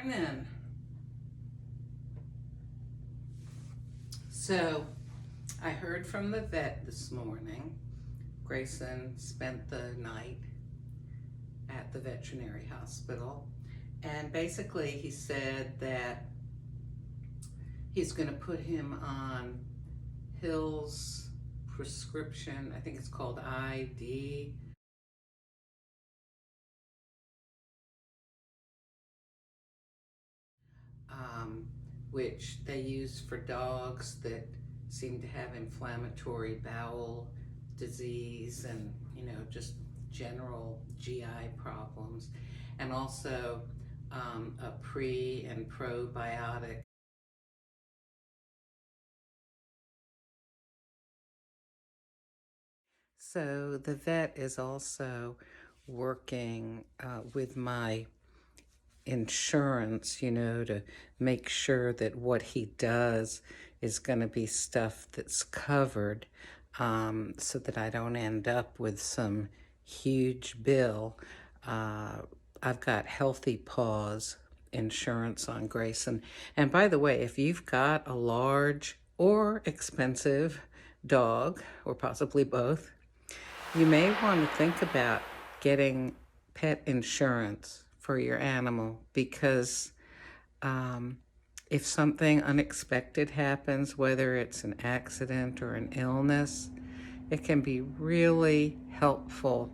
Morning. So I heard from the vet this morning. Grayson spent the night at the veterinary hospital, and basically he said that he's going to put him on Hill's prescription. I think it's called ID. Which they use for dogs that seem to have inflammatory bowel disease and, just general GI problems, and also a pre and probiotic. So the vet is also working with my insurance, to make sure that what he does is going to be stuff that's covered, so that I don't end up with some huge bill. I've got Healthy Paws insurance on Grayson. And by the way, if you've got a large or expensive dog, or possibly both, you may want to think about getting pet insurance for your animal, because if something unexpected happens, whether it's an accident or an illness, it can be really helpful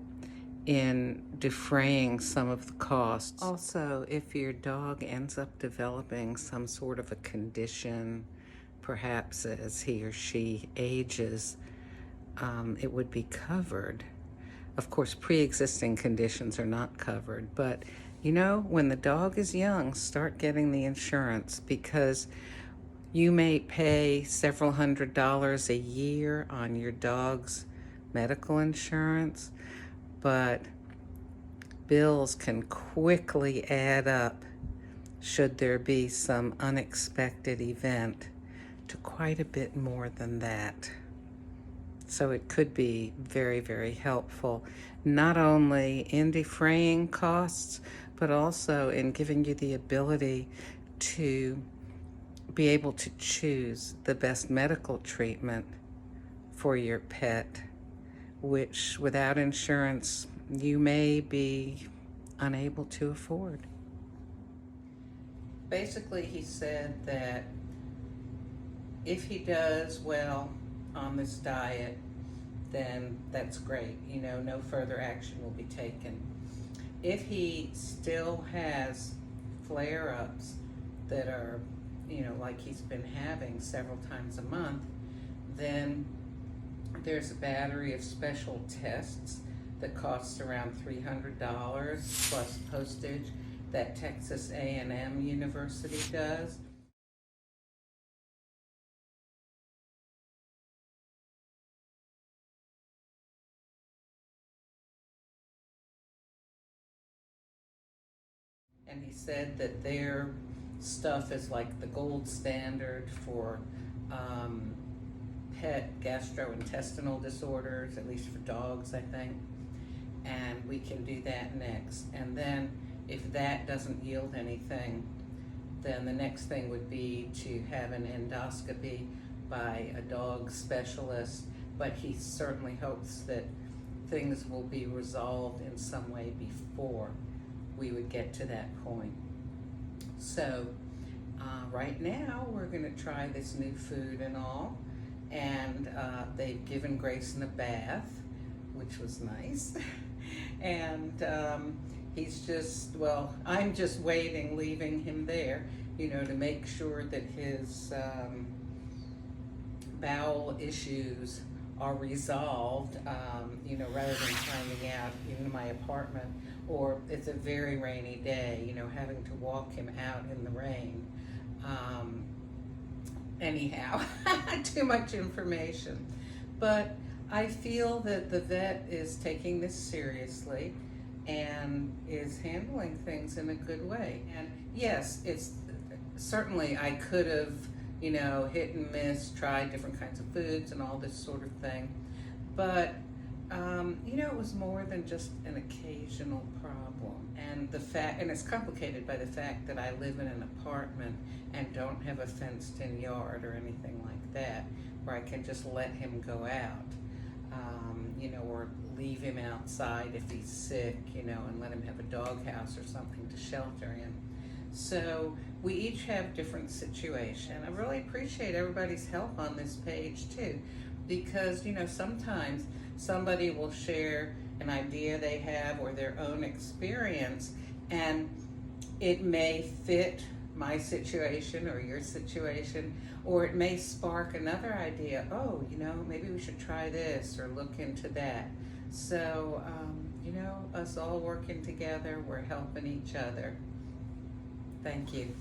in defraying some of the costs. Also, if your dog ends up developing some sort of a condition, perhaps as he or she ages, it would be covered. Of course, pre-existing conditions are not covered, but when the dog is young, start getting the insurance, because you may pay several $100s a year on your dog's medical insurance, but bills can quickly add up should there be some unexpected event to quite a bit more than that. So it could be very, very helpful, not only in defraying costs, but also in giving you the ability to be able to choose the best medical treatment for your pet, which without insurance you may be unable to afford. Basically, he said that if he does well on this diet, then that's great. No further action will be taken. If he still has flare-ups that are, like he's been having several times a month, then there's a battery of special tests that costs around $300 plus postage that Texas A&M University does. And he said that their stuff is like the gold standard for pet gastrointestinal disorders, at least for dogs, I think. And we can do that next. And then if that doesn't yield anything, then the next thing would be to have an endoscopy by a dog specialist. But he certainly hopes that things will be resolved in some way before we would get to that point. So right now we're going to try this new food and all, and they've given Grayson a bath, which was nice. And he's just, I'm just waiting, leaving him there, to make sure that his bowel issues are resolved, rather than finding out in my apartment, or it's a very rainy day, having to walk him out in the rain. Anyhow, too much information. But I feel that the vet is taking this seriously and is handling things in a good way. And yes, it's certainly, I could have, hit and miss, tried different kinds of foods and all this sort of thing. But, it was more than just an occasional problem. problem. And it's complicated by the fact that I live in an apartment and don't have a fenced-in yard or anything like that, where I can just let him go out, or leave him outside if he's sick, and let him have a doghouse or something to shelter in. So we each have different situations. I really appreciate everybody's help on this page too, because sometimes somebody will share an idea they have or their own experience, and it may fit my situation or your situation, or it may spark another idea. Oh, maybe we should try this or look into that. So, us all working together, we're helping each other. Thank you.